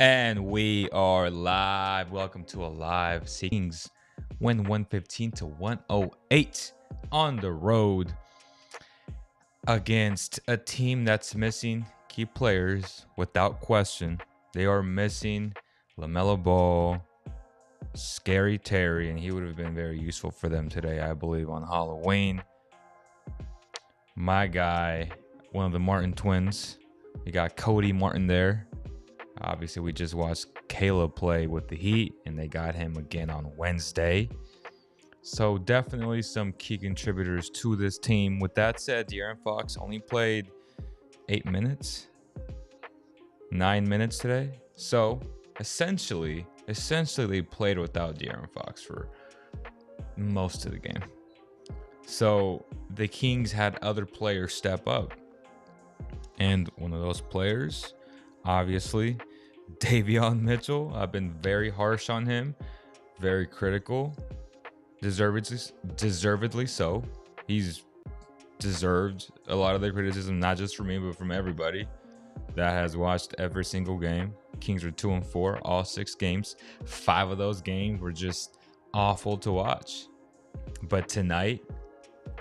And we are live. Welcome to a live Kings win 115 to 108 on the road against a team that's missing key players without question. They are missing LaMelo Ball, Scary Terry, and he would have been very useful for them today, I believe, on Halloween. My guy, one of the Martin twins. We got Cody Martin there. Obviously, we just watched Caleb play with the Heat, and they got him again on Wednesday. So definitely some key contributors to this team. With that said, De'Aaron Fox only played 9 minutes today. So essentially they played without De'Aaron Fox for most of the game. So the Kings had other players step up. And one of those players, obviously, Davion Mitchell. I've been very harsh on him, very critical, deservedly so. He's deserved a lot of the criticism, not just from me, but from everybody that has watched every single game. Kings were 2-4, all 6 games. 5 of those games were just awful to watch. But tonight,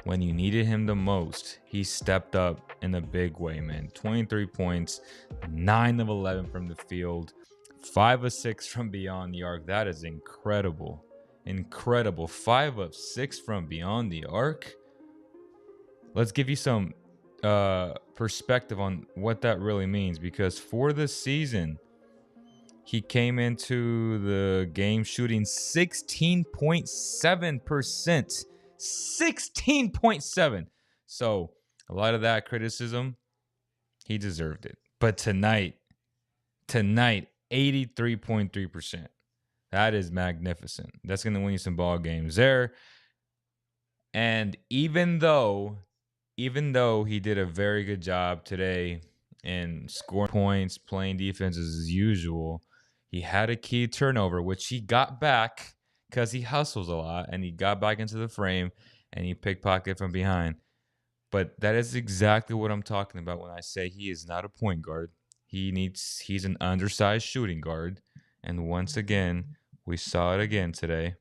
when you needed him the most, he stepped up in a big way, man. 23 points, 9 of 11 from the field, 5 of 6 from beyond the arc. That is incredible. Incredible. 5 of 6 from beyond the arc. Let's give you some perspective on what that really means, because for this season, he came into the game shooting 16.7%. 16.7. So a lot of that criticism, he deserved it. But tonight, 83.3%. That is magnificent. That's going to win you some ball games there. And even though he did a very good job today in scoring points, playing defense as usual, he had a key turnover, which he got back because he hustles a lot, and he got back into the frame, and he pickpocketed from behind. But that is exactly what I'm talking about when I say he is not a point guard. He's an undersized shooting guard. And once again, we saw it again today.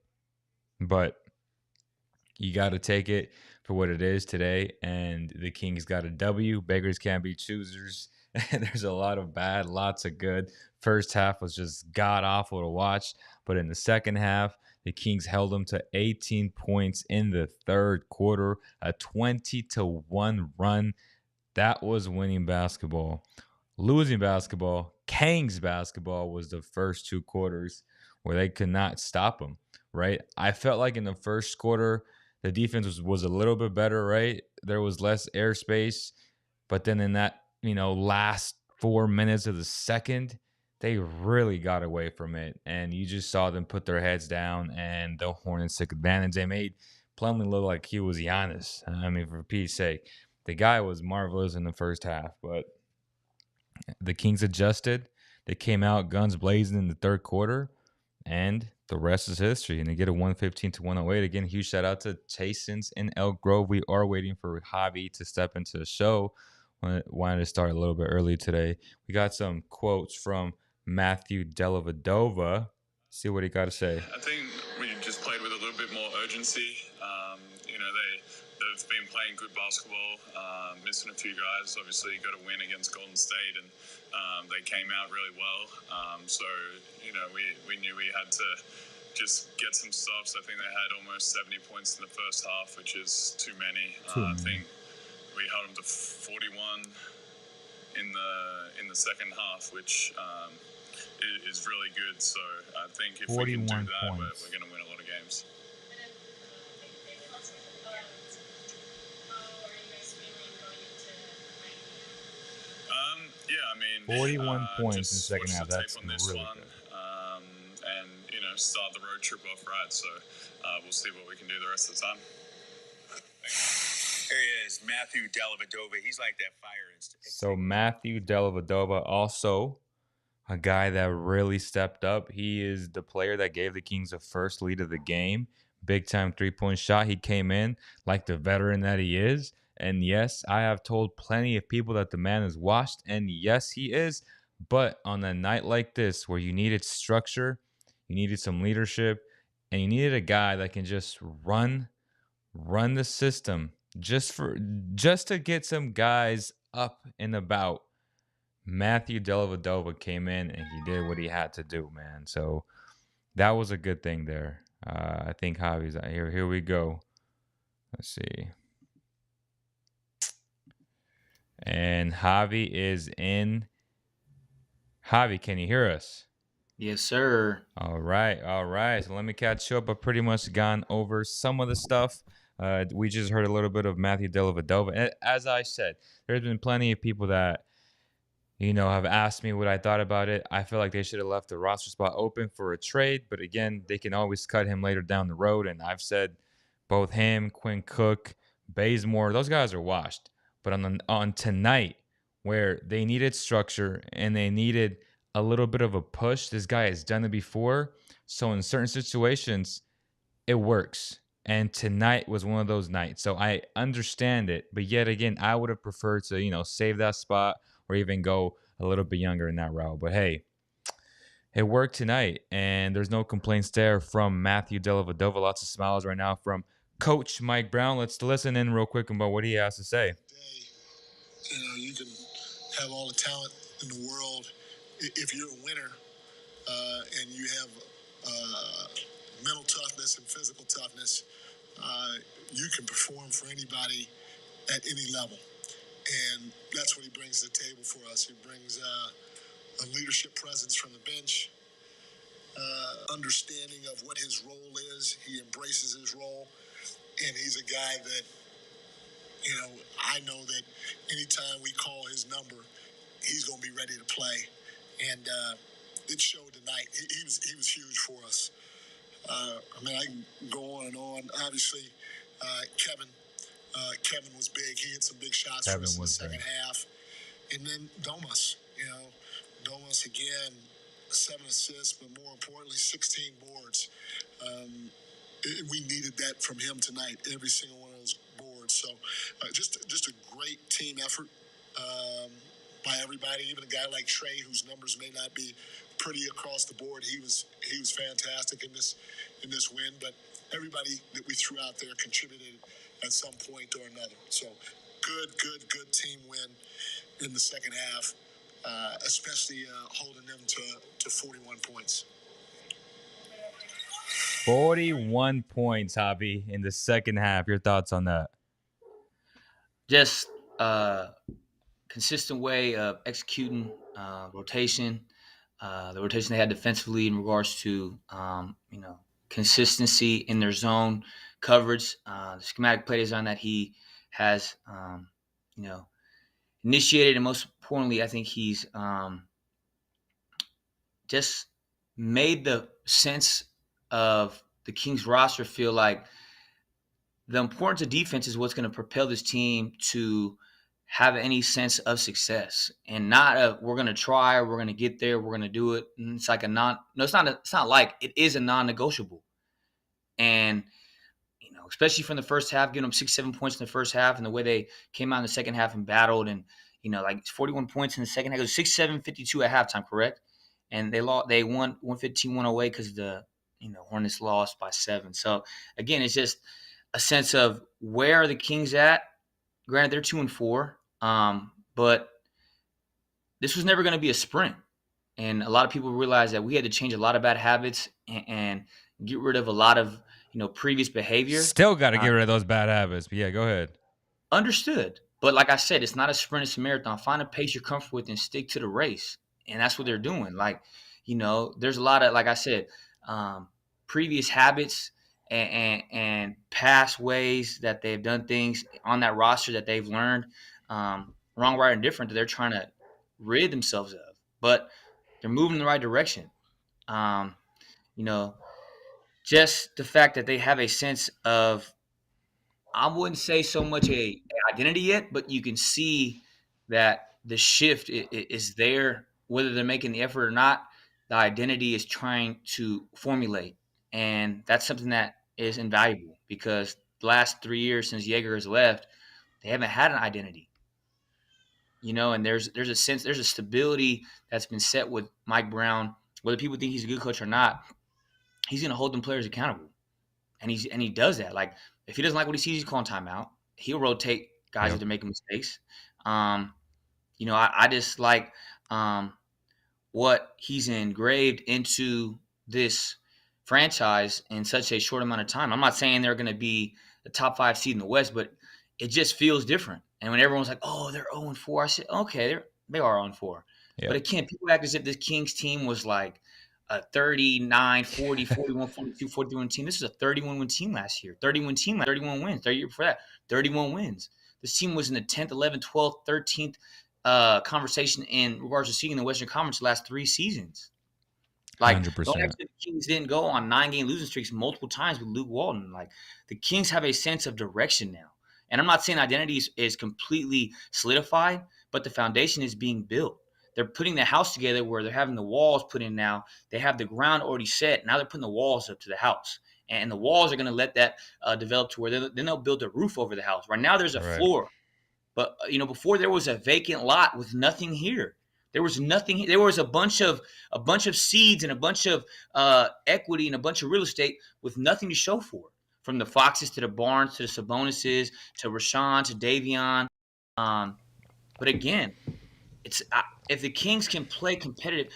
But you got to take it for what it is today. And the Kings got a W. Beggars can't be choosers. There's a lot of bad, lots of good. First half was just god-awful to watch. But in the second half, the Kings held them to 18 points in the third quarter, a 20-1 run. That was winning basketball. Losing basketball, Kings basketball, was the first 2 quarters where they could not stop them, right? I felt like in the first quarter, the defense was a little bit better, right? There was less airspace. But then in that, last 4 minutes of the second, they really got away from it. And you just saw them put their heads down, and the Hornets took advantage. They made Plumlee look like he was Giannis. I mean, for Pete's sake. The guy was marvelous in the first half, but the Kings adjusted. They came out guns blazing in the third quarter, and the rest is history. And they get a 115 to 108. Again, huge shout out to Chasins in Elk Grove. We are waiting for Javi to step into the show. Wanted to start a little bit early today. We got some quotes from Matthew Dellavedova. See what he got to say. I think we just played with a little bit more urgency. They've been playing good basketball, missing a few guys. Obviously, got a win against Golden State, and they came out really well. We knew we had to just get some stops. I think they had almost 70 points in the first half, which is too many. I think we held them to 41 in the second half, which is really good. So I think if we can do that, we're going to win a lot of games. Yeah, I mean, 41 points in the second half. That's on this really one, good. And start the road trip off right. So we'll see what we can do the rest of the time. Here he is, Matthew Dellavedova. He's like that fire instinct. So Matthew Dellavedova, also a guy that really stepped up. He is the player that gave the Kings the first lead of the game. Big time 3-point shot. He came in like the veteran that he is. And yes, I have told plenty of people that the man is washed. And yes, he is. But on a night like this where you needed structure, you needed some leadership, and you needed a guy that can just run the system just to get some guys up and about. Matthew Dellavedova came in and he did what he had to do, man. So that was a good thing there. I think Javi's out here. Here we go. Let's see. And Javi is in. Javi, can you hear us? Yes, sir. All right, all right. So let me catch you up. I've pretty much gone over some of the stuff. We just heard a little bit of Matthew Dellavedova. And as I said, there's been plenty of people that have asked me what I thought about it. I feel like they should have left the roster spot open for a trade, but again, they can always cut him later down the road. And I've said both him, Quinn Cook, Bazemore, those guys are washed. But on tonight, where they needed structure and they needed a little bit of a push, this guy has done it before. So in certain situations, it works. And tonight was one of those nights. So I understand it. But yet again, I would have preferred to, save that spot or even go a little bit younger in that route. But hey, it worked tonight. And there's no complaints there from Matthew Dellavedova. Lots of smiles right now from Coach Mike Brown. Let's listen in real quick about what he has to say. You can have all the talent in the world. If you're a winner and you have mental toughness and physical toughness, you can perform for anybody at any level. And that's what he brings to the table for us. He brings a leadership presence from the bench, understanding of what his role is. He embraces his role, and he's a guy that, I know that anytime we call his number, he's going to be ready to play. And it showed tonight. He was huge for us. I can go on and on. Obviously, Kevin was big. He hit some big shots for us in the second half. And then Domas, Domas again, 7 assists, but more importantly, 16 boards. We needed that from him tonight, every single one of those boards. So just a great team effort by everybody. Even a guy like Trey, whose numbers may not be pretty across the board, he was fantastic in this win. But everybody that we threw out there contributed at some point or another. So good team win in the second half, especially holding them to 41 points. 41 points, Javi, in the second half. Your thoughts on that? Just consistent way of executing rotation. The rotation they had defensively in regards to consistency in their zone coverage. The schematic play design that he has initiated, and most importantly, I think he's just made the sense of the Kings roster feel like the importance of defense is what's going to propel this team to have any sense of success, and not we're going to try, or we're going to get there, we're going to do it. And it's like it's not like it is a non-negotiable. And especially from the first half, giving them 6-7 points in the first half, and the way they came out in the second half and battled, and 41 points in the second half. It was 6-7, 52 at halftime, correct? And they won 115-108 because the Hornets lost by 7. So again, it's just a sense of where are the Kings at. Granted, they're 2-4, but this was never going to be a sprint. And a lot of people realized that we had to change a lot of bad habits and get rid of a lot of previous behavior. Still got to get rid of those bad habits. But yeah, go ahead. Understood. But like I said, it's not a sprint, it's a marathon. Find a pace you're comfortable with and stick to the race. And that's what they're doing. There's a lot of, like I said, previous habits and past ways that they've done things on that roster that they've learned, wrong, right, and different, that they're trying to rid themselves of. But they're moving in the right direction. Just the fact that they have a sense of, I wouldn't say so much a identity yet, but you can see that the shift is there, whether they're making the effort or not. The identity is trying to formulate, and that's something that is invaluable, because the last 3 years since Jaeger has left, they haven't had an identity. And there's a sense, there's a stability that's been set with Mike Brown. Whether people think he's a good coach or not, he's going to hold them players accountable, and he does that. Like, if he doesn't like what he sees, he's calling timeout. He'll rotate guys if they're making mistakes. I just like what he's engraved into this franchise in such a short amount of time. I'm not saying they're going to be the top 5 seed in the West, but it just feels different. And when everyone's like, "Oh, they're 0-4," I said, "Okay, they are 0-4." But again, people act as if this Kings team was like a 39, 40, 41, 42, 43 team. This is a 31 win team last year. 31 team, 31 wins. 30 year before that, 31 wins. This team was in the 10th, 11th, 12th, 13th conversation in regards to seeing the Western Conference the last 3 seasons. Like, 100%. don't act like the Kings didn't go on 9-game losing streaks multiple times with Luke Walton. Like, the Kings have a sense of direction now. And I'm not saying identity is completely solidified, but the foundation is being built. They're putting the house together where they're having the walls put in now. They have the ground already set. Now they're putting the walls up to the house. And the walls are going to let that develop to where then they'll build a roof over the house. Right now there's a floor. But, before there was a vacant lot with nothing here. There was nothing. There was a bunch of seeds and a bunch of equity and a bunch of real estate with nothing to show for it. From the Foxes to the Barnes to the Sabonises to Rashawn to Davion. But again, if the Kings can play competitive.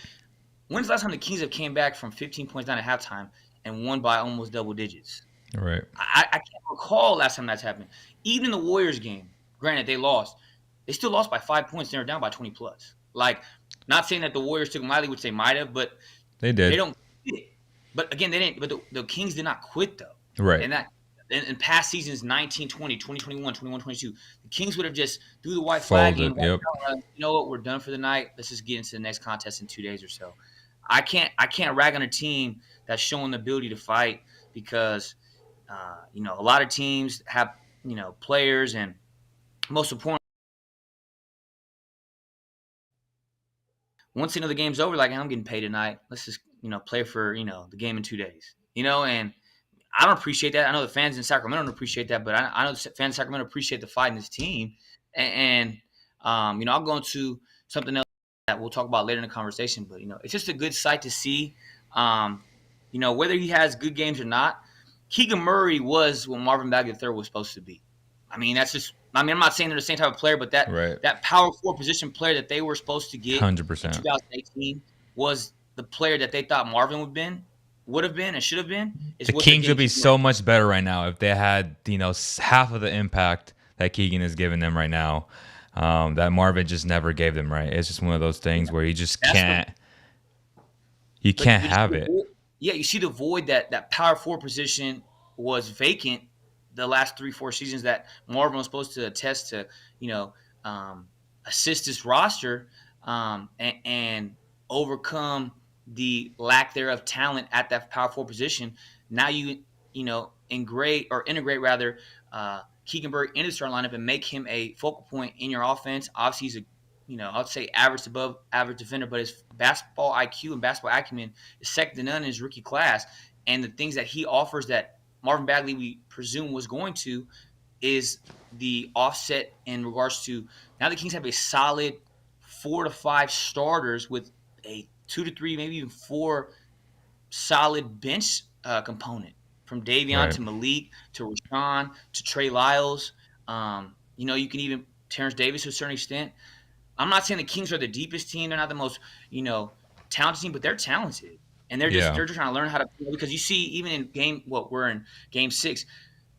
When's the last time the Kings have came back from 15 points down at halftime and won by almost double digits? Right. I can't recall last time that's happened. Even in the Warriors game, granted they lost, they still lost by 5 points. They were down by 20 plus. Like, not saying that the Warriors took them lightly, which they might have, but they did. They don't quit. But again, they didn't. But the Kings did not quit though. Right. And that in past seasons, 19, 20, 2021, 21, 22, the Kings would have just threw the white flag and you know what, we're done for the night. Let's just get into the next contest in 2 days or so. I can't rag on a team that's showing the ability to fight because a lot of teams have players, and most important, once the game's over, like, I'm getting paid tonight. Let's just play for the game in 2 days. And I don't appreciate that. I know the fans in Sacramento don't appreciate that, but I know the fans in Sacramento appreciate the fight in this team. And I'll go into something else that we'll talk about later in the conversation. But it's just a good sight to see. Whether he has good games or not, Keegan Murray was what Marvin Bagley III was supposed to be. I mean, that's just. I mean, I'm not saying they're the same type of player, but that power forward position player that they were supposed to get 100%. in 2018 was the player that they thought Marvin would have been and should have been. The Kings would be so much better right now if they had half of the impact that Keegan is giving them right now. That Marvin just never gave them. Right, it's just one of those things where you just can't. You can't have it. Yeah, you see the void that power forward position was vacant the last 3-4 seasons that Marvin was supposed to attest to, assist this roster and overcome the lack thereof talent at that power forward position. Now integrate Keegan Murray into the starting lineup and make him a focal point in your offense. Obviously, he's I'd say average to above average defender, but his basketball IQ and basketball acumen is second to none in his rookie class. And the things that he offers that Marvin Bagley, we presume, was going to, is the offset in regards to now the Kings have a solid 4 to 5 starters with a 2 to 3, maybe even 4 solid bench component, from Davion to Malik to Rashawn to Trey Lyles. You can even Terrence Davis to a certain extent. I'm not saying the Kings are the deepest team. They're not the most talented team, but they're talented. And they're just trying to learn how to play, because you see, even in we're in game 6,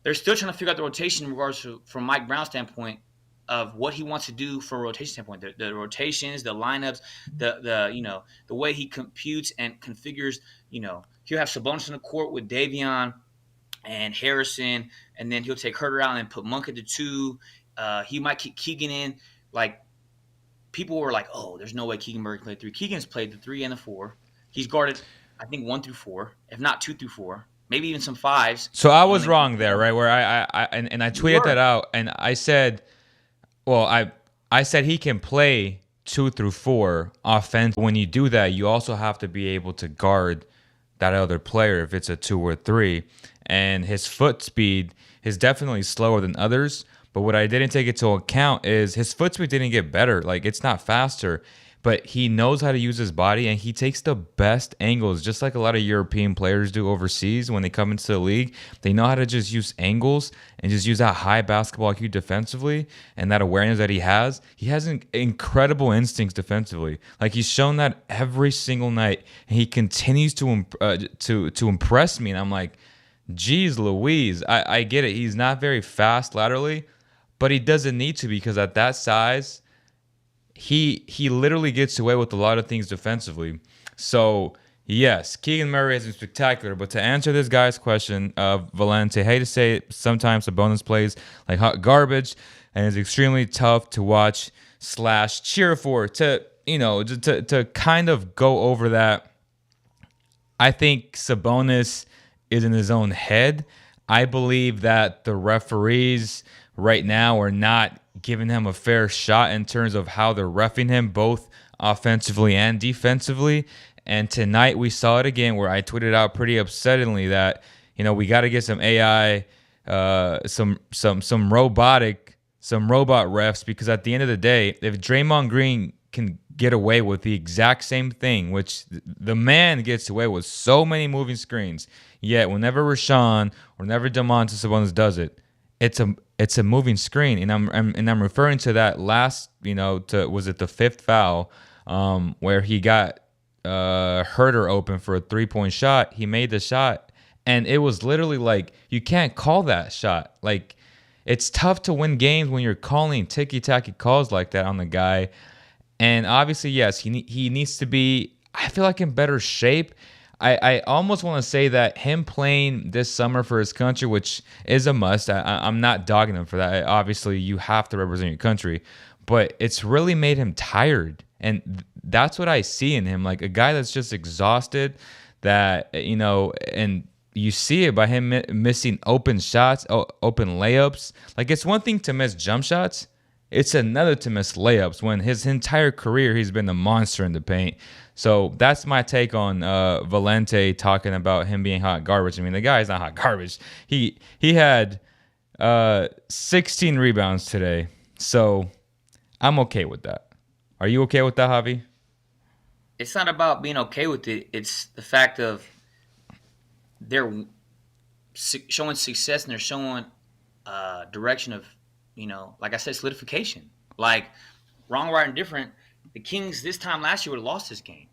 they're still trying to figure out the rotation in regards to, from Mike Brown's standpoint, of what he wants to do for a rotation standpoint. The rotations, the lineups, the way he computes and configures. He'll have Sabonis on the court with Davion and Harrison, and then he'll take Herter out and put Monk at the 2. He might keep Keegan in. Like, people were like, "Oh, there's no way Keegan Murray can play 3." Keegan's played the 3 and the 4. He's guarded, I think, 1 through 4, if not 2 through 4, maybe even some 5s. So I was wrong there, right? Where I tweeted that out, and I said, I said he can play 2 through 4 offense. When you do that, you also have to be able to guard that other player if it's a 2 or 3. And his foot speed is definitely slower than others, But what I didn't take into account is his foot speed didn't get better. Like, it's not faster, but he knows how to use his body, and he takes the best angles, just like a lot of European players do overseas when they come into the league. They know how to just use angles and just use that high basketball IQ defensively and that awareness that he has. He has incredible instincts defensively. Like, he's shown that every single night, and he continues to impress me. And I'm like, geez Louise, I get it. He's not very fast laterally, but he doesn't need to, because at that size, he literally gets away with a lot of things defensively. So yes, Keegan Murray has been spectacular. But to answer this guy's question of Valente, I hate to say it, sometimes Sabonis plays like hot garbage and is extremely tough to watch / cheer for. To kind of go over that, I think Sabonis is in his own head. I believe that the referees right now are not giving him a fair shot in terms of how they're reffing him, both offensively and defensively. And tonight we saw it again, where I tweeted out pretty upsettingly that, we got to get some AI, some robot refs, because at the end of the day, if Draymond Green can get away with the exact same thing, which the man gets away with so many moving screens, yet whenever Rashawn or whenever Domantas Sabonis does it, it's a moving screen, and I'm referring to that last, was it the fifth foul, where he got Herter open for a 3-point shot. He made the shot, and it was literally like, you can't call that shot. Like, it's tough to win games when you're calling ticky-tacky calls like that on the guy. And obviously, yes, he needs to be, I feel like, in better shape. I almost want to say that him playing this summer for his country, which is a must, I'm not dogging him for that. Obviously, you have to represent your country. But it's really made him tired. And that's what I see in him. Like, a guy that's just exhausted, that, and you see it by him missing open shots, open layups. Like, it's one thing to miss jump shots. It's another to miss layups, when his entire career he's been a monster in the paint. So that's my take on Valente talking about him being hot garbage. I mean, the guy's not hot garbage. He had 16 rebounds today. So I'm okay with that. Are you okay with that, Javi? It's not about being okay with it. It's the fact of they're showing success, and they're showing direction of, like I said, solidification. Like, wrong, right, and different. The Kings this time last year would have lost this game,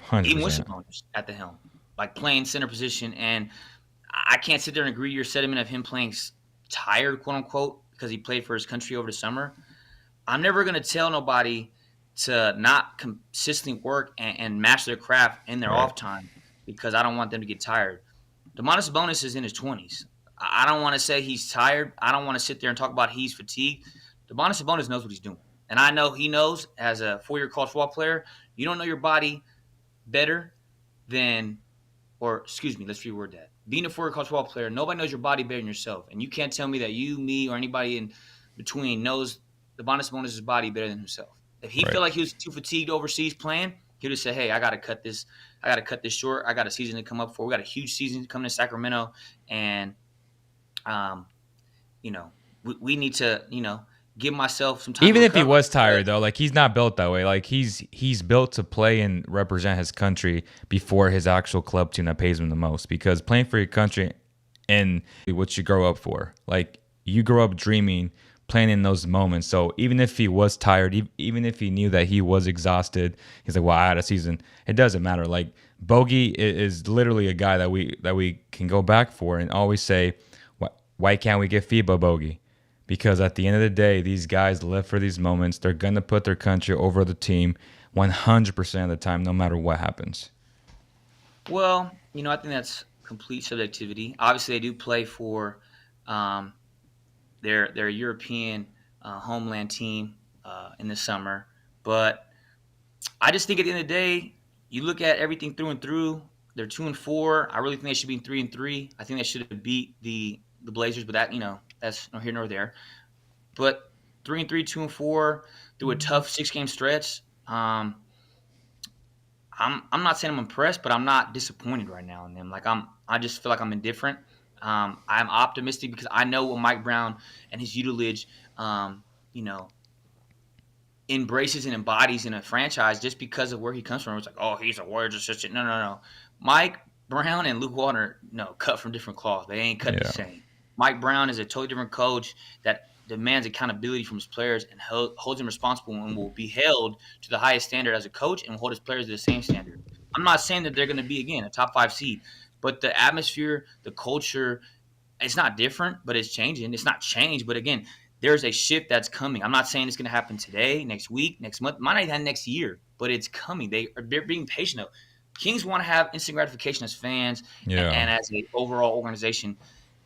100%. even with Sabonis at the helm, like playing center position. And I can't sit there and agree your sentiment of him playing tired, quote unquote, because he played for his country over the summer. I'm never going to tell nobody to not consistently work and master their craft in their off time, because I don't want them to get tired. Domantas Sabonis is in his 20s. I don't want to say he's tired. I don't want to sit there and talk about he's fatigued. Domantas Sabonis knows what he's doing. And I know he knows, as a 4-year college football player, you don't know your body better than, or excuse me, let's reword that. Being a 4-year college football player, nobody knows your body better than yourself. And you can't tell me that you, me, or anybody in between knows Domantas Sabonis' body better than himself. If he felt like he was too fatigued overseas playing, he would have said, hey, I got to cut this short. I got a season to come up for. We got a huge season coming to Sacramento. And, we need to, give myself some time. Even if he was tired, though, like, he's not built that way. Like, he's built to play and represent his country before his actual club team that pays him the most. Because playing for your country and what you grow up for, like, you grow up dreaming, playing in those moments. So even if he was tired, even if he knew that he was exhausted, he's like, well, I had a season. It doesn't matter. Like, Bogey is literally a guy that we can go back for and always say, why can't we get FIBA Bogey? Because at the end of the day, these guys live for these moments. They're going to put their country over the team 100% of the time, no matter what happens. Well, I think that's complete subjectivity. Obviously, they do play for their European homeland team in the summer. But I just think at the end of the day, you look at everything through and through. They're 2-4. I really think they should be 3-3. I think they should have beat the Blazers, but that, that's no here nor there. But 3-3, 2-4 through a tough 6-game stretch. I'm not saying I'm impressed, but I'm not disappointed right now in them. Like, I just feel like I'm indifferent. I'm optimistic because I know what Mike Brown and his utilage, you know, embraces and embodies in a franchise just because of where he comes from. It's like, oh, he's a Warriors assistant. No, no, no. Mike Brown and Luke Walton, no, cut from different cloths. They ain't cut the Yeah. same. Mike Brown is a totally different coach that demands accountability from his players and holds them responsible and will be held to the highest standard as a coach and will hold his players to the same standard. I'm not saying that they're going to be, again, a top 5 seed, but the atmosphere, the culture, it's not different, but it's changing. It's not changed, but again, there's a shift that's coming. I'm not saying it's going to happen today, next week, next month, might not even next year, but it's coming. They're being patient. Though. Kings want to have instant gratification as fans and as an overall organization,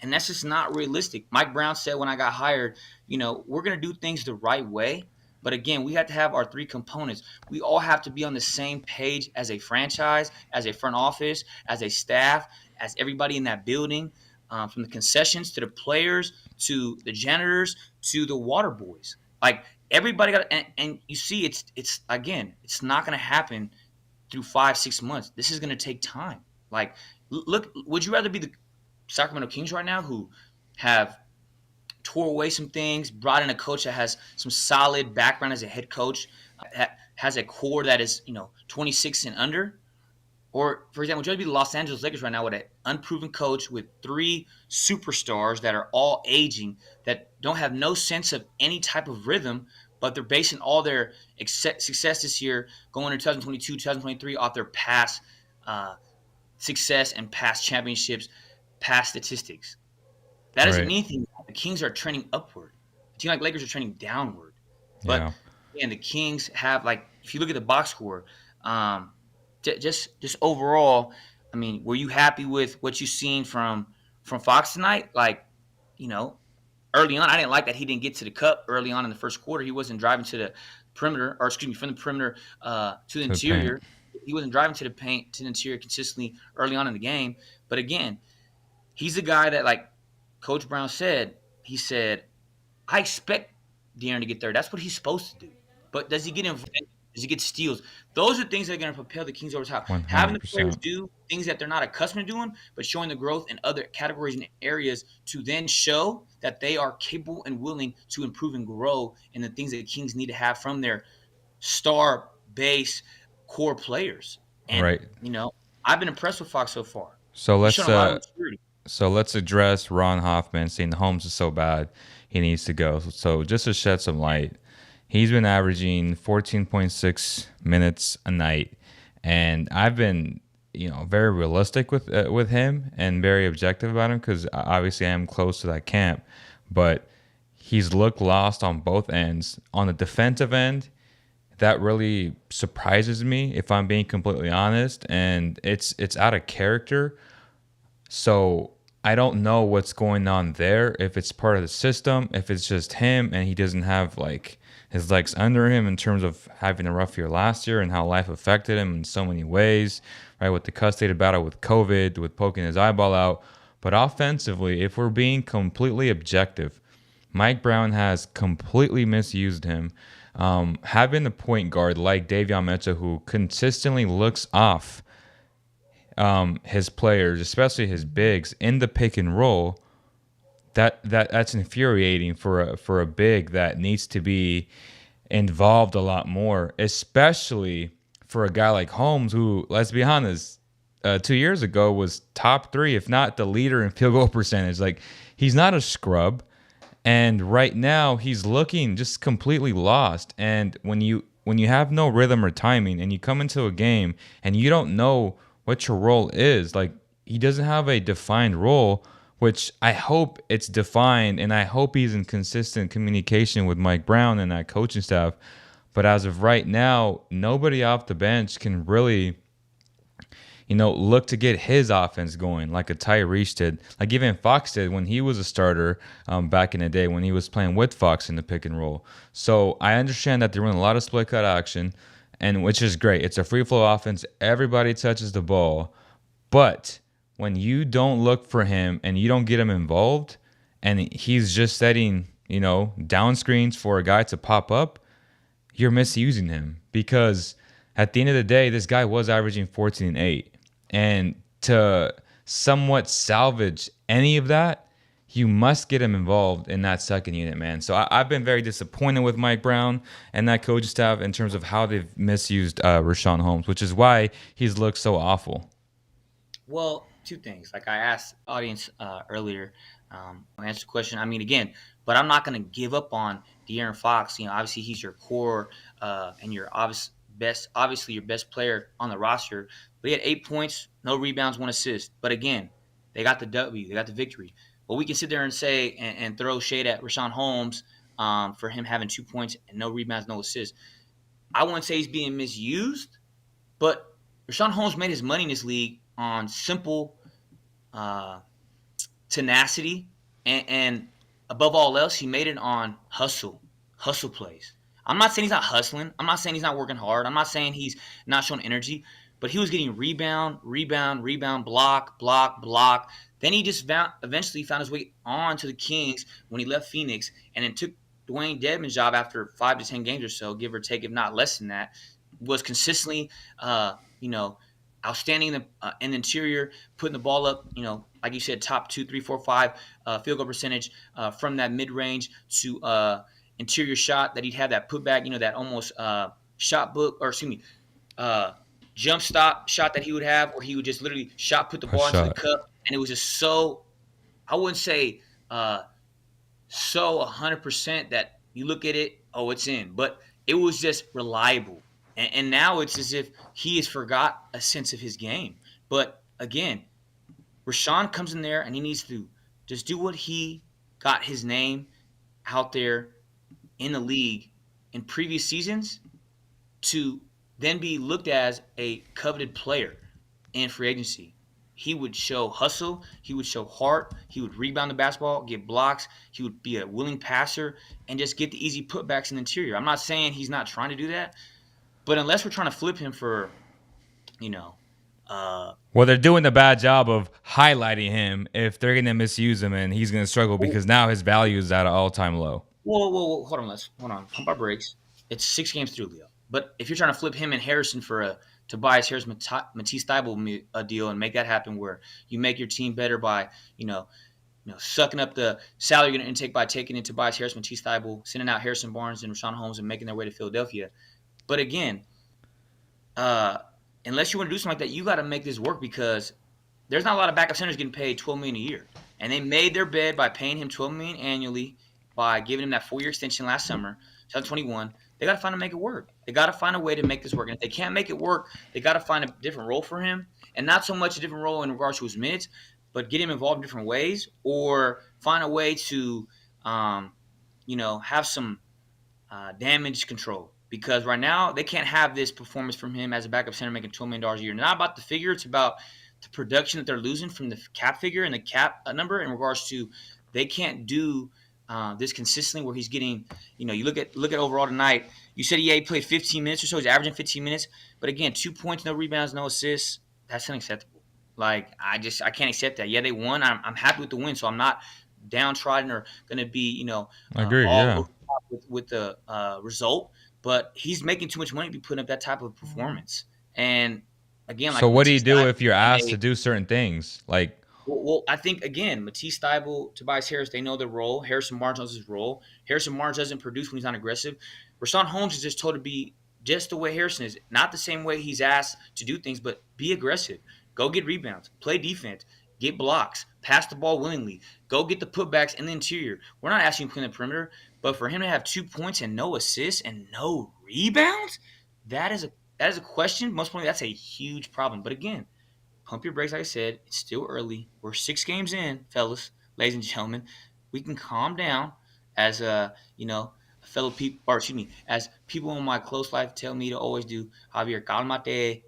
and that's just not realistic. Mike Brown said when I got hired, we're going to do things the right way. But again, we have to have our 3 components. We all have to be on the same page as a franchise, as a front office, as a staff, as everybody in that building. From the concessions to the players to the janitors to the water boys. Like everybody got, and you see, it's again, it's not going to happen through 5-6 months. This is going to take time. Like, look, would you rather be the Sacramento Kings right now who have tore away some things, brought in a coach that has some solid background as a head coach, has a core that is 26 and under? Or, for example, would you rather be the Los Angeles Lakers right now with an unproven coach with 3 superstars that are all aging, that don't have no sense of any type of rhythm, but they're basing all their success this year going into 2022, 2023 off their past success and past championships, past statistics? That doesn't mean anything. The Kings are trending upward. A team like Lakers are trending downward. But, again, the Kings have, like, if you look at the box score, just overall, I mean, were you happy with what you seen from Fox tonight? Like, early on, I didn't like that he didn't get to the cup early on in the first quarter. He wasn't driving to the perimeter, or excuse me, from the perimeter to the interior. He wasn't driving to the paint, to the interior consistently early on in the game. But again, he's a guy that, like Coach Brown said, he said, I expect De'Aaron to get there. That's what he's supposed to do. But does he get involved? Does he get steals? Those are things that are going to propel the Kings over top. 100%. Having the players do things that they're not accustomed to doing, but showing the growth in other categories and areas to then show that they are capable and willing to improve and grow in the things that the Kings need to have from their star base core players. And, I've been impressed with Fox so far. So let's address Ron Hoffman saying Holmes is so bad he needs to go. So just to shed some light, he's been averaging 14.6 minutes a night, and I've been, very realistic with him and very objective about him because obviously I am close to that camp. But he's looked lost on both ends. On the defensive end, that really surprises me, if I'm being completely honest, and it's out of character. So I don't know what's going on there, if it's part of the system, if it's just him and he doesn't have his legs under him in terms of having a rough year last year and how life affected him in so many ways, right? With the custody battle with COVID, with poking his eyeball out. But offensively, if we're being completely objective, Mike Brown has completely misused him. Having a point guard like Davion Mitchell who consistently looks off his players, especially his bigs, in the pick and roll, that's infuriating for a big that needs to be involved a lot more, especially for a guy like Holmes, who, let's be honest, 2 years ago was top 3, if not the leader in field goal percentage. Like, he's not a scrub, and right now he's looking just completely lost. And when you have no rhythm or timing, and you come into a game and you don't know what your role is, like, he doesn't have a defined role, which I hope it's defined, and I hope he's in consistent communication with Mike Brown and that coaching staff. But as of right now, nobody off the bench can really, look to get his offense going like a Tyrese did, like even Fox did when he was a starter back in the day when he was playing with Fox in the pick and roll. So I understand that they're running a lot of split cut action, and which is great. It's a free flow offense. Everybody touches the ball. But when you don't look for him and you don't get him involved, and he's just setting, down screens for a guy to pop up, you're misusing him. Because at the end of the day, this guy was averaging 14 and 8. And to somewhat salvage any of that, you must get him involved in that second unit, man. So I've been very disappointed with Mike Brown and that coaching staff in terms of how they've misused Rashawn Holmes, which is why he's looked so awful. Well, two things. Like I asked the audience earlier, I answered the question. I mean, again, but I'm not going to give up on De'Aaron Fox. Obviously he's your core and your obviously your best player on the roster. But he had 8 points, no rebounds, 1 assist. But again, they got the W, they got the victory. But we can sit there and say and throw shade at Rashawn Holmes for him having 2 points and no rebounds, no assists. I wouldn't say he's being misused, but Rashawn Holmes made his money in this league on simple tenacity, and above all else, he made it on hustle plays. I'm not saying he's not hustling. I'm not saying he's not working hard. I'm not saying he's not showing energy, but he was getting rebound, block. Then he just eventually found his way on to the Kings when he left Phoenix, and then took Dwayne Dedmon's job after 5 to 10 games or so, give or take, if not less than that. Was consistently, outstanding in the interior, putting the ball up, like you said, top 2, 3, 4, 5 field goal percentage from that mid range to interior shot that he'd have that putback, that almost shot book, or excuse me, jump stop shot that he would have, where he would just literally put the ball into the cup, and it was just so, I wouldn't say so 100% that you look at it, oh, it's in, but it was just reliable. And now it's as if he has forgot a sense of his game. But again, Rashawn comes in there and he needs to just do what he got his name out there in the league in previous seasons, to then be looked as a coveted player in free agency. He would show hustle. He would show heart. He would rebound the basketball, get blocks. He would be a willing passer and just get the easy putbacks in the interior. I'm not saying he's not trying to do that, but unless we're trying to flip him for, well, they're doing the bad job of highlighting him if they're going to misuse him, and he's going to struggle because now his value is at an all-time low. Whoa, hold on. Pump our brakes. It's 6 games through, Leo. But if you're trying to flip him and Harrison for a Tobias Harris Matisse Thybulle deal and make that happen, where you make your team better by, sucking up the salary you're going to intake by taking in Tobias Harris, Matisse Thybulle, sending out Harrison Barnes and Rashawn Holmes and making their way to Philadelphia. But again, unless you want to do something like that, you got to make this work, because there's not a lot of backup centers getting paid $12 million a year, and they made their bed by paying him $12 million annually by giving him that 4-year extension last summer, 2021. They got to find a make it work. They got to find a way to make this work, and if they can't make it work, they got to find a different role for him, and not so much a different role in regards to his minutes, but get him involved in different ways, or find a way to, have some damage control. Because right now, they can't have this performance from him as a backup center making $12 million a year. Not about the figure. It's about the production that they're losing from the cap figure and the cap number, in regards to they can't do this consistently, where he's getting, you look at overall tonight. You said he played 15 minutes or so. He's averaging 15 minutes. But again, 2 points, no rebounds, no assists. That's unacceptable. Like, I can't accept that. Yeah, they won. I'm happy with the win, so I'm not downtrodden or going to be, I agree, yeah, with the result. But he's making too much money to be putting up that type of performance. And again, so what do you do if you're asked to do certain things? Like, well, I think, again, Matisse Thybulle, Tobias Harris, they know their role. Harrison Barnes knows his role. Harrison Barnes doesn't produce when he's not aggressive. Rashawn Holmes is just told to be just the way Harrison is. Not the same way he's asked to do things, but be aggressive. Go get rebounds. Play defense. Get blocks. Pass the ball willingly. Go get the putbacks in the interior. We're not asking him to play in the perimeter, but for him to have 2 points and no assists and no rebounds, that is a question. Most importantly, that's a huge problem. But again, pump your brakes. Like I said, it's still early. We're 6 games in, fellas, ladies and gentlemen. We can calm down, as fellow people, or excuse me, as people in my close life tell me to always do. Javier, calmate.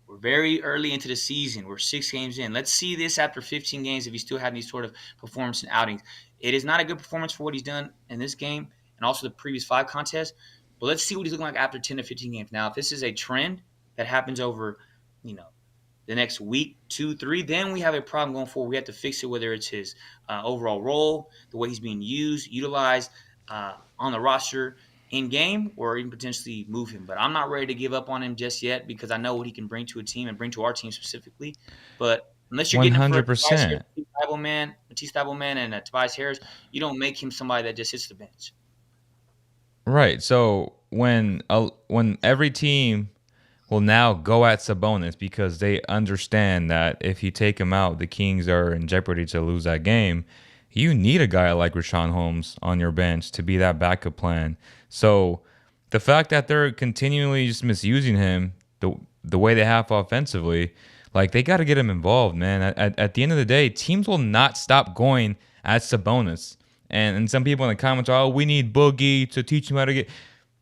We're very early into the season. We're 6 games in. Let's see this after 15 games if he's still having these sort of performance and outings. It is not a good performance for what he's done in this game and also the previous 5 contests. But let's see what he's looking like after 10 to 15 games. Now, if this is a trend that happens over, the next week, 2, 3, then we have a problem going forward. We have to fix it, whether it's his overall role, the way he's being utilized on the roster in game, or even potentially move him. But I'm not ready to give up on him just yet, because I know what he can bring to a team and bring to our team specifically. But Unless you're getting him for Tobias 100%. Harris, Matisse Thybulle, and Tobias Harris, you don't make him somebody that just hits the bench. Right. So when every team will now go at Sabonis because they understand that if you take him out, the Kings are in jeopardy to lose that game. You need a guy like Richaun Holmes on your bench to be that backup plan. So the fact that they're continually just misusing him the way they have offensively, like they got to get him involved, man. At the end of the day, teams will not stop going at Sabonis. And some people in the comments are, oh, we need Boogie to teach him how to get.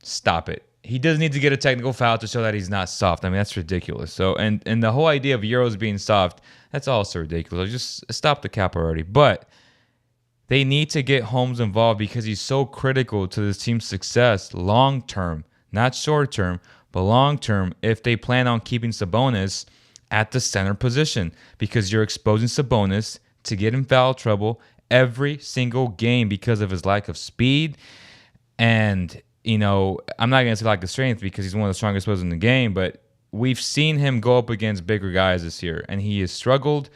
Stop it. He doesn't need to get a technical foul to show that he's not soft. I mean, that's ridiculous. So, and the whole idea of Euros being soft, that's also ridiculous. Just stop the cap already. But they need to get Holmes involved because he's so critical to this team's success long term, not short term, but long term if they plan on keeping Sabonis at the center position, because you're exposing Sabonis to get in foul trouble every single game because of his lack of speed. And, you know, I'm not going to say lack of strength because he's one of the strongest players in the game, but we've seen him go up against bigger guys this year, and he has struggled.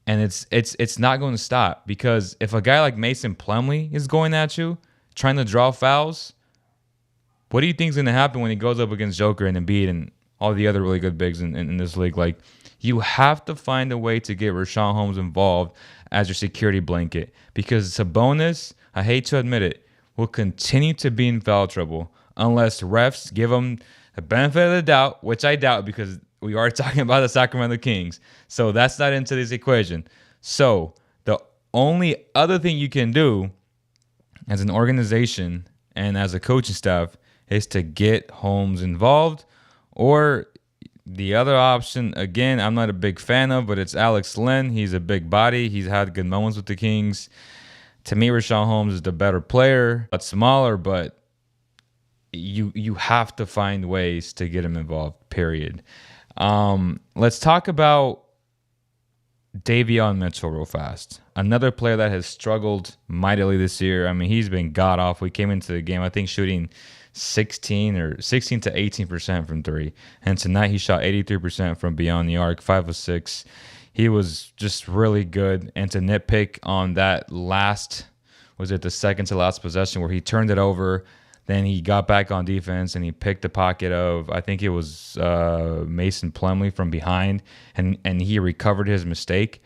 And it's not going to stop, because if a guy like Mason Plumlee is going at you, trying to draw fouls, what do you think is going to happen when he goes up against Joker and Embiid and all the other really good bigs in this league? Like, you have to find a way to get Richaun Holmes involved as your security blanket, because Sabonis, I hate to admit it, will continue to be in foul trouble unless refs give him the benefit of the doubt, which I doubt because we are talking about the Sacramento Kings. So that's not into this equation. So the only other thing you can do as an organization and as a coaching staff is to get Holmes involved. Or the other option, again, I'm not a big fan of, but it's Alex Len. He's a big body. He's had good moments with the Kings. To me, Richaun Holmes is the better player, but smaller, but you have to find ways to get him involved, period. Let's talk about Davion Mitchell real fast. Another player that has struggled mightily this year. I mean, he's been god-awful. He came into the game, I think, shooting 16 to 18% from three. And tonight he shot 83% from beyond the arc, 5 of 6. He was just really good. And to nitpick on that last, was it the second to last possession where he turned it over, then he got back on defense and he picked the pocket of, I think it was Mason Plumlee from behind, and he recovered his mistake.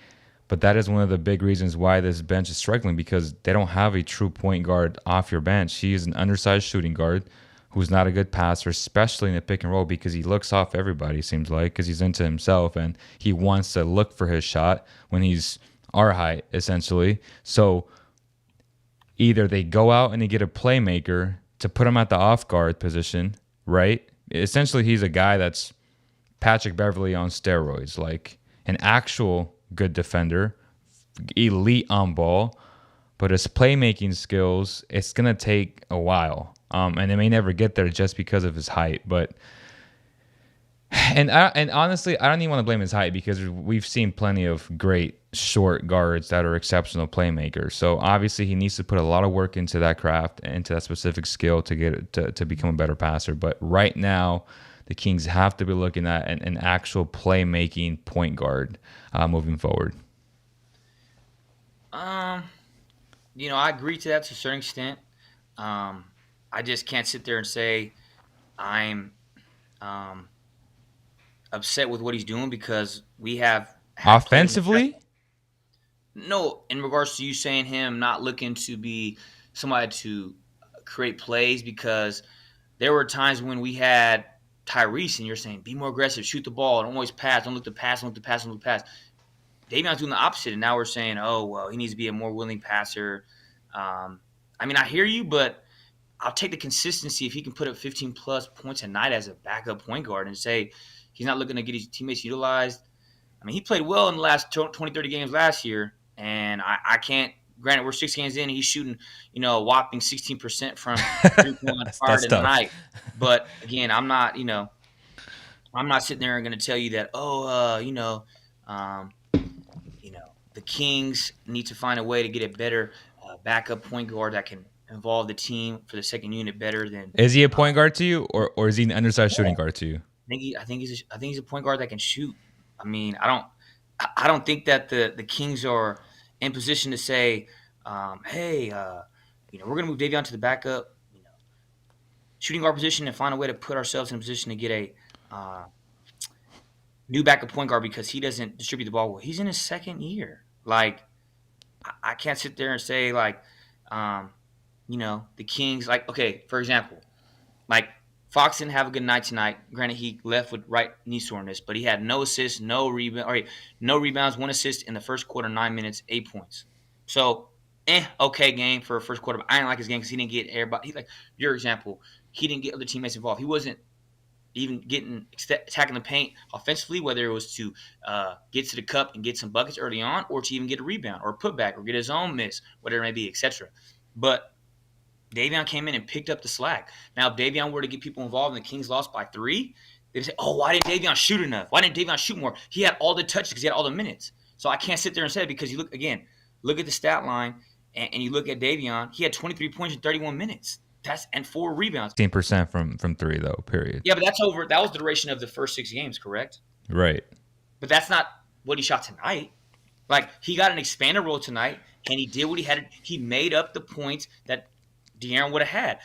But that is one of the big reasons why this bench is struggling, because they don't have a true point guard off your bench. He is an undersized shooting guard who's not a good passer, especially in the pick and roll, because he looks off everybody, seems like, because he's into himself and he wants to look for his shot when he's our height, essentially. So either they go out and they get a playmaker to put him at the off guard position, right? Essentially, he's a guy that's Patrick Beverley on steroids, like an actual good defender, elite on ball, but his playmaking skills, it's going to take a while. And it may never get there just because of his height. But and honestly, I don't even want to blame his height, because we've seen plenty of great short guards that are exceptional playmakers. So obviously he needs to put a lot of work into that craft, into that specific skill to get it to become a better passer. But right now, the Kings have to be looking at an actual playmaking point guard moving forward. You know, I agree to that to a certain extent. I just can't sit there and say I'm upset with what he's doing, because we have Offensively? No, in regards to you saying him not looking to be somebody to create plays, because there were times when we had Tyrese and you're saying, be more aggressive, shoot the ball, don't always pass, don't look to pass, don't look to pass, don't look to pass. Davion's doing the opposite, and now we're saying, oh, well, he needs to be a more willing passer. I mean, I hear you, but I'll take the consistency if he can put up 15-plus points a night as a backup point guard and say he's not looking to get his teammates utilized. I mean, he played well in the last 20, 30 games last year, and I can't – granted, we're 6 games in, and he's shooting, a whopping 16% from three-point prior to the night. But, again, I'm not sitting there and going to tell you that, the Kings need to find a way to get a better backup point guard that can involve the team for the second unit better than. Is he a point guard to you, or is he an undersized shooting guard to you? I think he's a point guard that can shoot. I mean, I I don't think that the Kings are in position to say, hey, we're going to move Davion to the backup, shooting guard position and find a way to put ourselves in a position to get a new backup point guard because he doesn't distribute the ball well. He's in his second year. Like, I can't sit there and say, like, the Kings, like, okay, for example, like, Fox didn't have a good night tonight. Granted, he left with right knee soreness, but he had no assists, no rebounds, 1 assist in the first quarter, 9 minutes, 8 points. So, okay game for a first quarter. But I didn't like his game because he didn't get everybody. Your example, he didn't get other teammates involved. He wasn't even attacking the paint offensively, whether it was to get to the cup and get some buckets early on, or to even get a rebound or a putback or get his own miss, whatever it may be, etc. But Davion came in and picked up the slack. Now, if Davion were to get people involved and the Kings lost by 3, they'd say, oh, why didn't Davion shoot enough? Why didn't Davion shoot more? He had all the touches because he had all the minutes. So I can't sit there and say it because you look at the stat line and you look at Davion. He had 23 points in 31 minutes. And 4 rebounds. 15% from 3 though, period. Yeah, but that was the duration of the first 6 games, correct? Right. But that's not what he shot tonight. Like, he got an expanded role tonight, and he did what he had. He made up the points that De'Aaron would have had.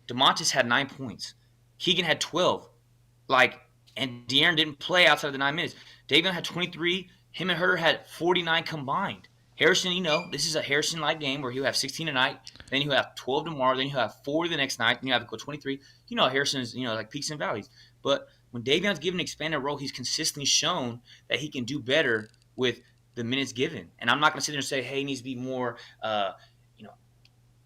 DeMontis had 9 points. Keegan had 12. And De'Aaron didn't play outside of the 9 minutes. Davion had 23. Him and Herter had 49 combined. Harrison, this is a Harrison-like game where he'll have 16 tonight, then he'll have 12 tomorrow, then he'll have 4 the next night, then he'll have to go 23. Harrison's, like peaks and valleys. But when Davion's given an expanded role, he's consistently shown that he can do better with the minutes given. And I'm not going to sit there and say, hey, he needs to be more,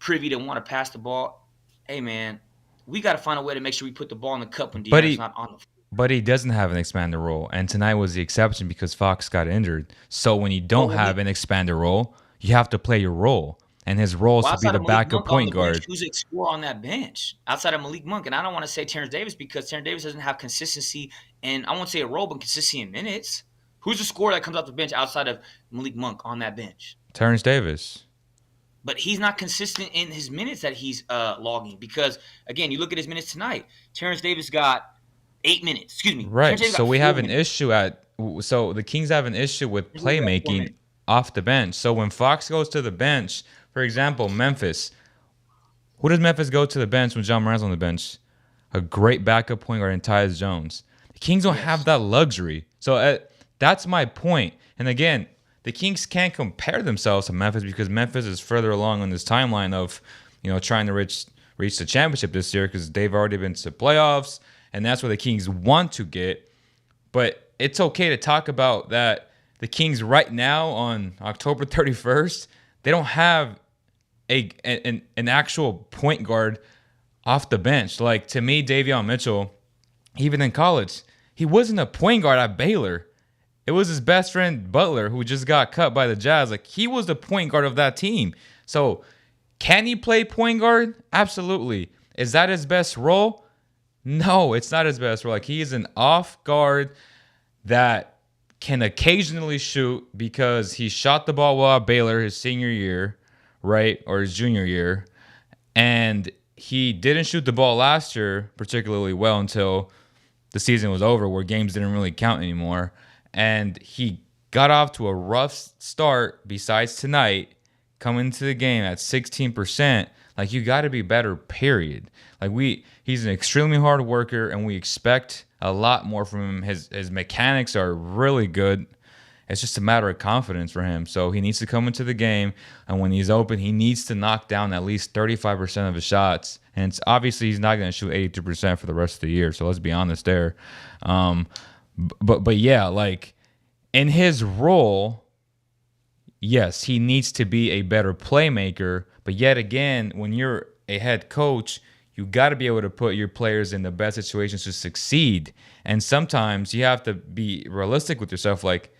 privy to want to pass the ball. Hey, man, we got to find a way to make sure we put the ball in the cup when De'Aaron's not on the floor. But he doesn't have an expanded role, and tonight was the exception because Fox got injured. So when you don't have an expanded role, you have to play your role, and his role is to be the backup point guard. Who's a scorer on that bench outside of Malik Monk? And I don't want to say Terrence Davis because Terrence Davis doesn't have consistency, and I won't say a role, but consistency in minutes. Who's the scorer that comes off the bench outside of Malik Monk on that bench? Terrence Davis. But he's not consistent in his minutes that he's logging because, again, you look at his minutes tonight. Terrence Davis got 8 minutes. Excuse me. Right. So we have an issue so the Kings have an issue with playmaking off the bench. So when Fox goes to the bench, for example, Memphis, who does Memphis go to the bench when John Morant's on the bench? A great backup point guard in Tyus Jones. The Kings don't have that luxury. So that's my point. And again, the Kings can't compare themselves to Memphis because Memphis is further along on this timeline of, trying to reach the championship this year because they've already been to playoffs, and that's where the Kings want to get. But it's okay to talk about that. The Kings right now on October 31st, they don't have an actual point guard off the bench. Like, to me, Davion Mitchell, even in college, he wasn't a point guard at Baylor. It was his best friend Butler who just got cut by the Jazz. Like, he was the point guard of that team. So, can he play point guard? Absolutely. Is that his best role? No, it's not his best role. Like, he is an off guard that can occasionally shoot because he shot the ball well at Baylor his senior year, right? Or his junior year. And he didn't shoot the ball last year particularly well until the season was over, where games didn't really count anymore. And he got off to a rough start besides tonight, coming into the game at 16%. Like, you got to be better, period. Like, he's an extremely hard worker, and we expect a lot more from him. His mechanics are really good. It's just a matter of confidence for him. So he needs to come into the game, and when he's open, he needs to knock down at least 35% of his shots. And it's obviously he's not going to shoot 82% for the rest of the year. So let's be honest there. But yeah, like, in his role, yes, he needs to be a better playmaker. But yet again, when you're a head coach, you got to be able to put your players in the best situations to succeed. And sometimes you have to be realistic with yourself. Like,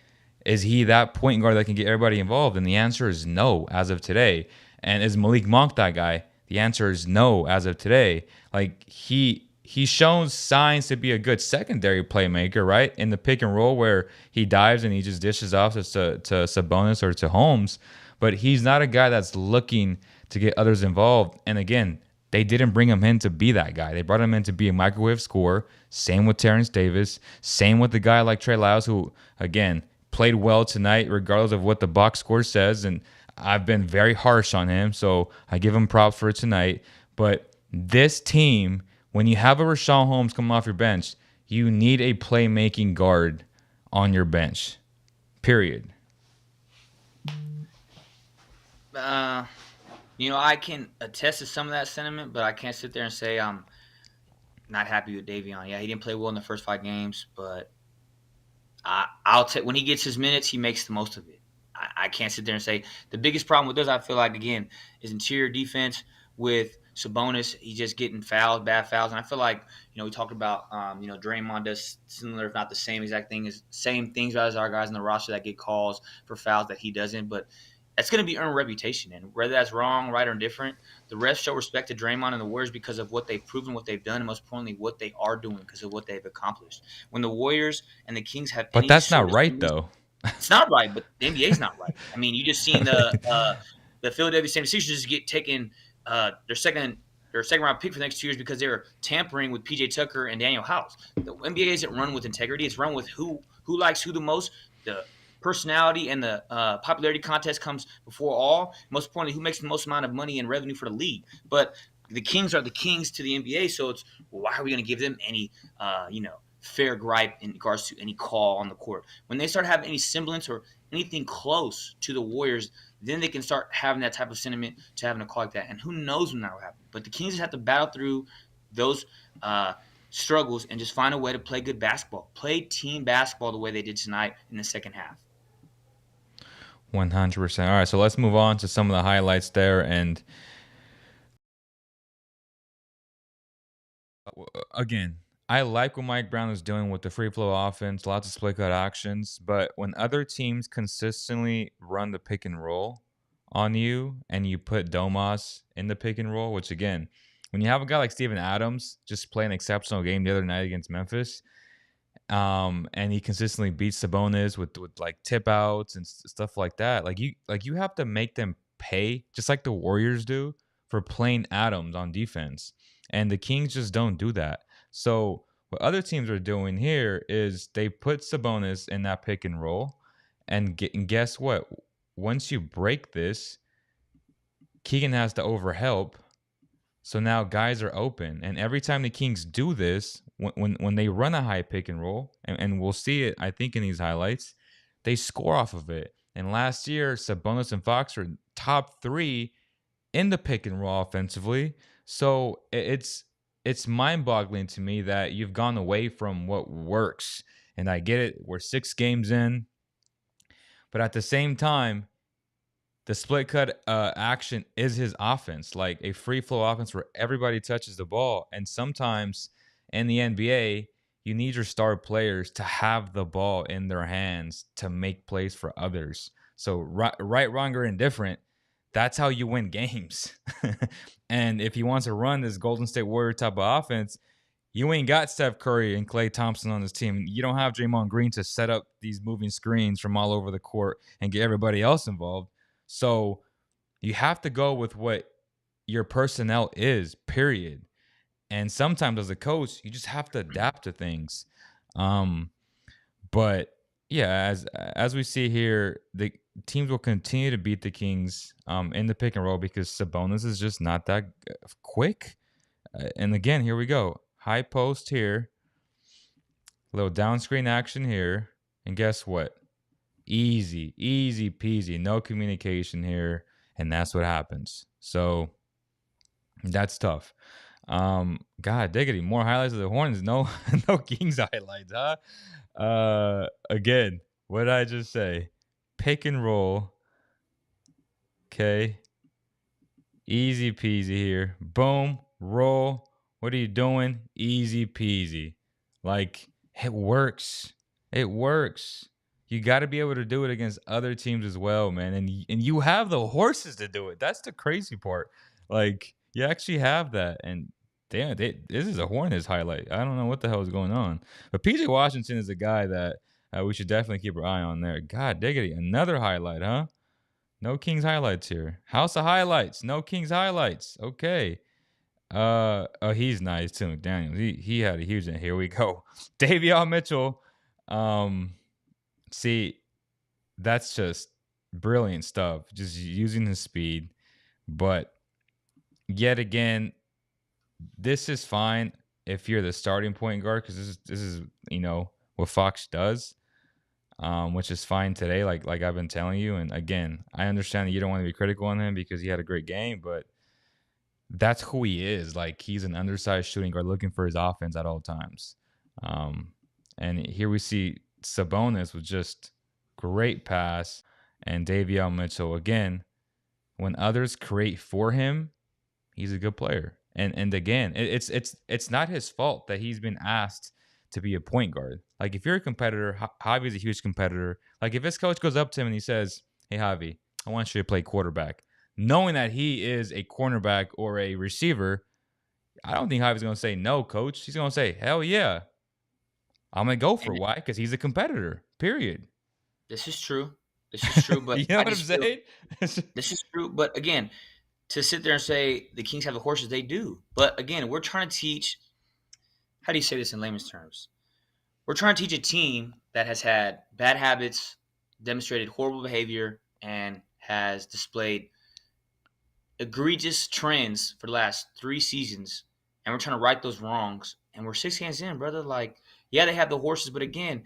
is he that point guard that can get everybody involved? And the answer is no as of today. And is Malik Monk that guy? The answer is no as of today. Like, he's shown signs to be a good secondary playmaker, right? In the pick and roll where he dives and he just dishes off to Sabonis or to Holmes. But he's not a guy that's looking to get others involved. And again, they didn't bring him in to be that guy. They brought him in to be a microwave scorer. Same with Terrence Davis. Same with the guy like Trey Lyles, who, again, played well tonight, regardless of what the box score says. And I've been very harsh on him, so I give him props for it tonight. But this team, when you have a Rashawn Holmes coming off your bench, you need a playmaking guard on your bench. Period. I can attest to some of that sentiment, but I can't sit there and say I'm not happy with Davion. Yeah, he didn't play well in the first 5 games, but I'll take when he gets his minutes, he makes the most of it. I can't sit there and say the biggest problem with this, I feel like, again, is interior defense with Sabonis. He's just getting fouled, bad fouls, and I feel like we talked about Draymond does similar, if not the same exact thing, same things as our guys in the roster that get calls for fouls that he doesn't, but. That's going to be earned reputation, and whether that's wrong, right, or indifferent, the refs show respect to Draymond and the Warriors because of what they've proven, what they've done, and most importantly, what they are doing because of what they've accomplished. When the Warriors and the Kings have But that's not right, though. It's not right, but the NBA's not right. I mean, you just seen the Philadelphia 76ers just get taken their second round pick for the next 2 years because they were tampering with PJ Tucker and Daniel House. The NBA isn't run with integrity; it's run with who likes who the most. The personality and the popularity contest comes before all. Most importantly, who makes the most amount of money and revenue for the league. But the Kings are the Kings to the NBA, so it's why are we going to give them any fair gripe in regards to any call on the court? When they start having any semblance or anything close to the Warriors, then they can start having that type of sentiment to having a call like that. And who knows when that will happen? But the Kings just have to battle through those struggles and just find a way to play good basketball, play team basketball the way they did tonight in the second half. 100%. All right, so let's move on to some of the highlights there. And again, I like what Mike Brown is doing with the free flow offense, lots of split cut actions. But when other teams consistently run the pick and roll on you and you put Domas in the pick and roll, which again, when you have a guy like Steven Adams just play an exceptional game the other night against Memphis, and he consistently beats Sabonis with like tip outs and stuff like that. Like you have to make them pay, just like the Warriors do, for playing Adams on defense. And the Kings just don't do that. So what other teams are doing here is they put Sabonis in that pick and roll, and guess what? Once you break this, Keegan has to overhelp. So now guys are open, and every time the Kings do this, when they run a high pick and roll, and we'll see it, I think, in these highlights, they score off of it. And last year, Sabonis and Fox were top 3 in the pick and roll offensively. So it's mind-boggling to me that you've gone away from what works. And I get it, we're 6 games in, but at the same time, the split cut action is his offense, like a free flow offense where everybody touches the ball. And sometimes in the NBA, you need your star players to have the ball in their hands to make plays for others. So right, wrong, or indifferent, that's how you win games. And if he wants to run this Golden State Warrior type of offense, you ain't got Steph Curry and Klay Thompson on this team. You don't have Draymond Green to set up these moving screens from all over the court and get everybody else involved. So you have to go with what your personnel is, period. And sometimes as a coach, you just have to adapt to things. But yeah, as we see here, the teams will continue to beat the Kings in the pick and roll because Sabonis is just not that quick. And again, here we go. High post here. Little down screen action here. And guess what? Easy peasy. No communication here. And that's what happens. So that's tough. God diggity. More highlights of the Hornets. No Kings highlights, huh? Again, what did I just say? Pick and roll. Okay. Easy peasy here. Boom. Roll. What are you doing? Easy peasy. Like, it works. It works. You got to be able to do it against other teams as well, man. And you have the horses to do it. That's the crazy part. Like, you actually have that. And damn, this is a Hornets highlight. I don't know what the hell is going on. But PJ Washington is a guy that we should definitely keep our eye on there. God diggity. Another highlight, huh? No Kings highlights here. House of highlights. No Kings highlights. Okay. Oh, he's nice too, McDaniels. He had a huge. Here we go. Davion Mitchell. See, that's just brilliant stuff. Just using his speed, but yet again, this is fine if you're the starting point guard because this is what Fox does, which is fine today. Like I've been telling you, and again, I understand that you don't want to be critical on him because he had a great game, but that's who he is. Like he's an undersized shooting guard looking for his offense at all times. Um, and here we see Sabonis with just great pass, and Davion Mitchell again. When others create for him, he's a good player. And again, it's not his fault that he's been asked to be a point guard. Like if you're a competitor, Javi's a huge competitor. Like if his coach goes up to him and he says, "Hey Javi, I want you to play quarterback," knowing that he is a cornerback or a receiver, I don't think Javi's gonna say no, coach. He's gonna say, "Hell yeah, I'm gonna go for it." And Why? Because he's a competitor. Period. this is true. This is true, but You know I what I'm just feel saying? this is true. But again, to sit there and say the Kings have the horses, they do. But again, we're trying to teach. How do you say this in layman's terms? We're trying to teach a team that has had bad habits, demonstrated horrible behavior, and has displayed egregious trends for the last 3 seasons. And we're trying to right those wrongs. And we're 6 games in, brother. Like, yeah, they have the horses, but again,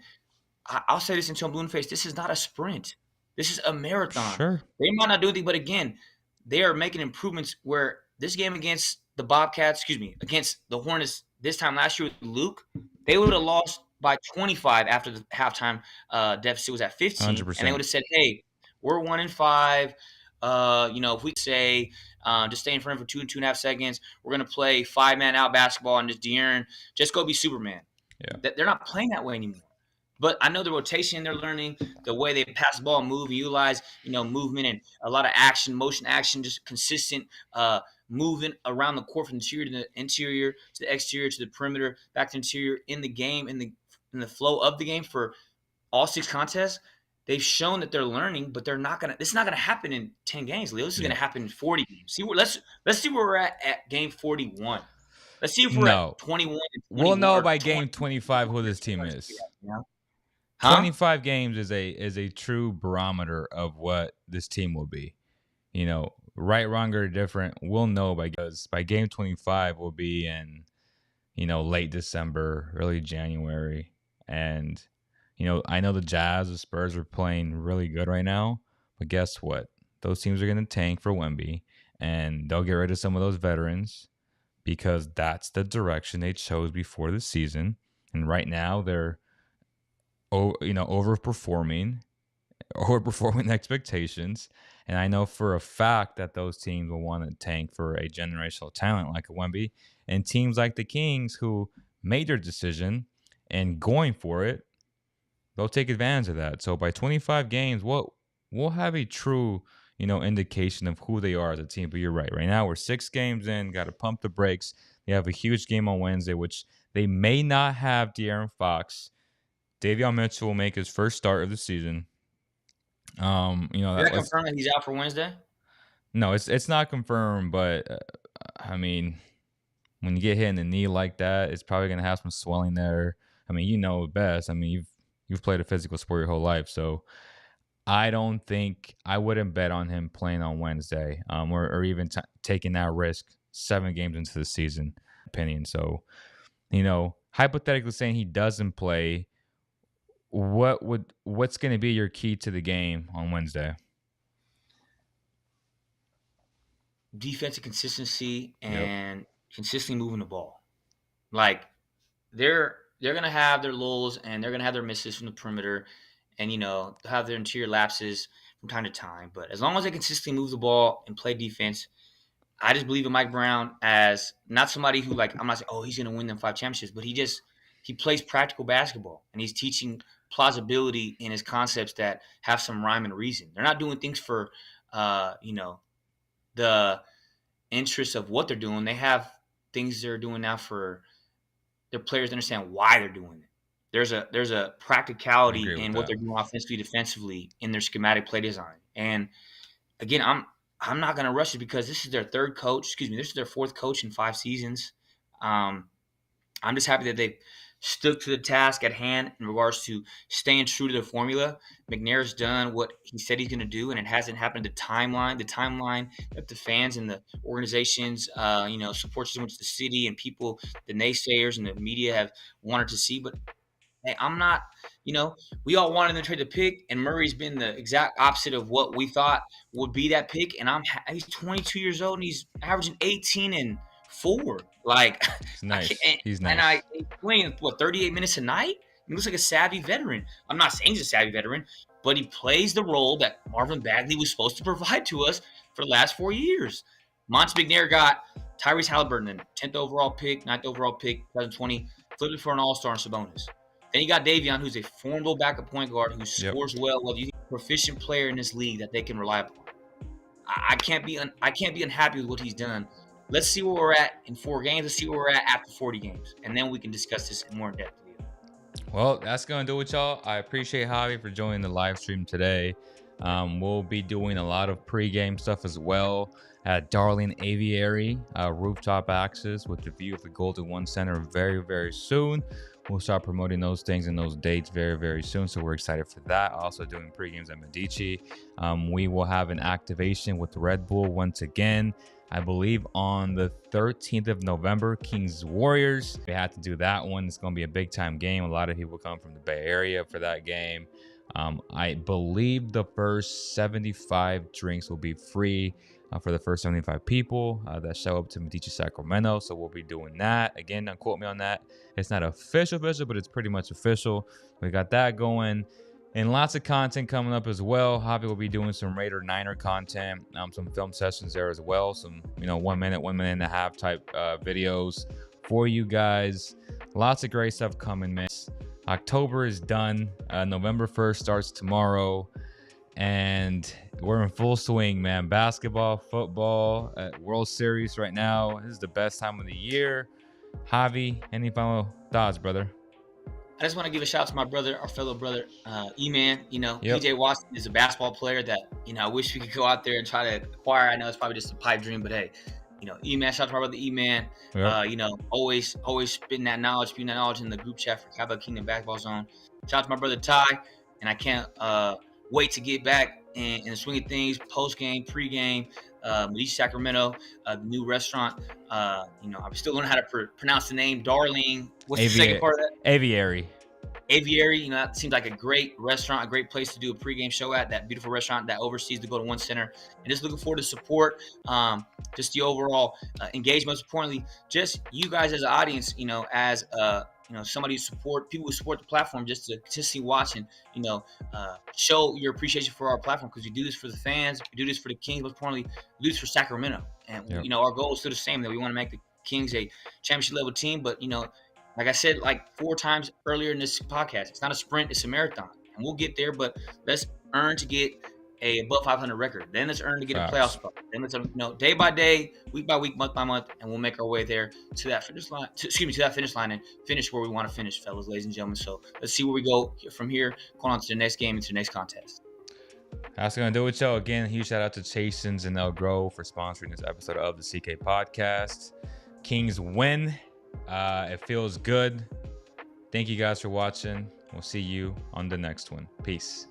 I'll say this until I'm blue in the face. This is not a sprint. This is a marathon. Sure. They might not do anything, but again, they are making improvements where this game against the Bobcats, against the Hornets this time last year with Luke, they would have lost by 25 after the halftime deficit was at 15. 100%. And they would have said, hey, we're 1-5. If we say just stay in front for 2.5 seconds, we're going to play 5-man out basketball and just De'Aaron, just go be Superman. Yeah. They're not playing that way anymore. But I know the rotation they're learning, the way they pass the ball, move, utilize, movement and a lot of action, motion action, just consistent moving around the court from the interior to the exterior to the perimeter, back to the interior in the game, in the flow of the game for all 6 contests. They've shown that they're learning, but this is not gonna happen in 10 games, Leo. This is gonna happen in 40 games. Let's see where we're at game 41. Let's see if we're at 21 and 21. We'll know by game 25 who this team is. Huh? 25 games is a true barometer of what this team will be. Right, wrong, or different, we'll know because by game 25 we'll be in, late December, early January. And, I know the Jazz, the Spurs are playing really good right now, but guess what? Those teams are going to tank for Wemby, and they'll get rid of some of those veterans because that's the direction they chose before the season. And right now they're overperforming expectations. And I know for a fact that those teams will want to tank for a generational talent like a Wemby. And teams like the Kings who made their decision and going for it, they'll take advantage of that. So by 25 games, we'll have a true, indication of who they are as a team. But you're right. Right now we're 6 games in, got to pump the brakes. They have a huge game on Wednesday, which they may not have De'Aaron Fox. Davion Mitchell will make his first start of the season. Is that confirmed that he's out for Wednesday? No, it's not confirmed, but I mean, when you get hit in the knee like that, it's probably gonna have some swelling there. I mean, you know best. I mean, you've played a physical sport your whole life, so I wouldn't bet on him playing on Wednesday, or even taking that risk 7 games into the season. Opinion. So, hypothetically saying he doesn't play. What's going to be your key to the game on Wednesday? Defensive consistency and consistently moving the ball. Like they're going to have their lulls and they're going to have their misses from the perimeter, and they'll have their interior lapses from time to time. But as long as they consistently move the ball and play defense, I just believe in Mike Brown as not somebody who I'm not saying he's going to win them 5 championships, but he plays practical basketball and he's teaching plausibility in his concepts that have some rhyme and reason. They're not doing things for, the interest of what they're doing. They have things they're doing now for their players to understand why they're doing it. There's a practicality in what they're doing offensively, defensively in their schematic play design. And again, I'm not going to rush it because this is their third coach. This is their 4th coach in 5 seasons. I'm just happy that they stuck to the task at hand in regards to staying true to the formula. McNair's done what he said he's going to do, and it hasn't happened. The timeline that the fans and the organizations, support system, which the city and people, the naysayers and the media have wanted to see. But hey, I'm not, we all wanted them to trade the pick, and Murray's been the exact opposite of what we thought would be that pick. And he's 22 years old, and he's averaging 18 and 4. Like, He's nice. He's and nice. he's playing 38 minutes a night. He looks like a savvy veteran. I'm not saying he's a savvy veteran, but he plays the role that Marvin Bagley was supposed to provide to us for the last 4 years. Monty McNair got Tyrese Halliburton, 10th overall pick, 9th overall pick, 2020, flipped it for an all-star in Sabonis. Then you got Davion, who's a formidable backup point guard who scores well. Whether you think a proficient player in this league that they can rely upon, I can't be unhappy with what he's done. Let's see where we're at in 4 games. Let's see where we're at after 40 games, and then we can discuss this in more depth. Well, that's gonna do it, y'all. I appreciate Javi for joining the live stream today. We'll be doing a lot of pregame stuff as well at Darling Aviary, rooftop access with the view of the Golden One Center very, very soon. We'll start promoting those things and those dates very, very soon. So we're excited for that. Also doing pregames at Medici. We will have an activation with Red Bull once again. I believe on the 13th of November, Kings Warriors. We have to do that one. It's going to be a big time game. A lot of people come from the Bay Area for that game. I believe the first 75 drinks will be free for the first 75 people that show up to Medici, Sacramento. So we'll be doing that. Again, don't quote me on that. It's not official, but it's pretty much official. We got that going. And lots of content coming up as well. Javi will be doing some Raider Niner content, some film sessions there as well. Some, 1 minute, 1 minute and a half type videos for you guys. Lots of great stuff coming, man. October is done. November 1st starts tomorrow. And we're in full swing, man. Basketball, football, World Series right now. This is the best time of the year. Javi, any final thoughts, brother? I just want to give a shout out to my brother, our fellow brother, E-Man. Yep. PJ Watson is a basketball player that, I wish we could go out there and try to acquire. I know it's probably just a pipe dream, but hey, E-Man, shout out to my brother E-Man. Yep. Always spitting that knowledge, in the group chat for Cowboy Kingdom Basketball Zone. Shout out to my brother Ty, and I can't wait to get back in the swing of things, post-game, pre-game, Medici, Sacramento, the new restaurant. I'm still learning how to pronounce the name, Darling. What's the second part of that? Aviary. That seems like a great restaurant, a great place to do a pregame show at. That beautiful restaurant that oversees the Golden One Center. And just looking forward to support, just the overall engagement. Most importantly, just you guys as an audience, as somebody people who support the platform, just to consistently watch and, show your appreciation for our platform, because we do this for the fans, we do this for the Kings, most importantly, we do this for Sacramento. And, Yep. Our goal is still the same, that we want to make the Kings a championship level team. But, like I said, 4 times earlier in this podcast, it's not a sprint, it's a marathon. And we'll get there, but let's earn to get a above 500 record. Then let's earn to get a playoff spot. Then let's, day by day, week by week, month by month, and we'll make our way there to that finish line. To that finish line and finish where we want to finish, fellas, ladies and gentlemen. So let's see where we go from here, going on to the next game and to the next contest. That's going to do it, y'all. Again, huge shout out to Chasins and El Grove for sponsoring this episode of the CK Podcast. Kings win. It feels good. Thank you guys for watching. We'll see you on the next one. Peace.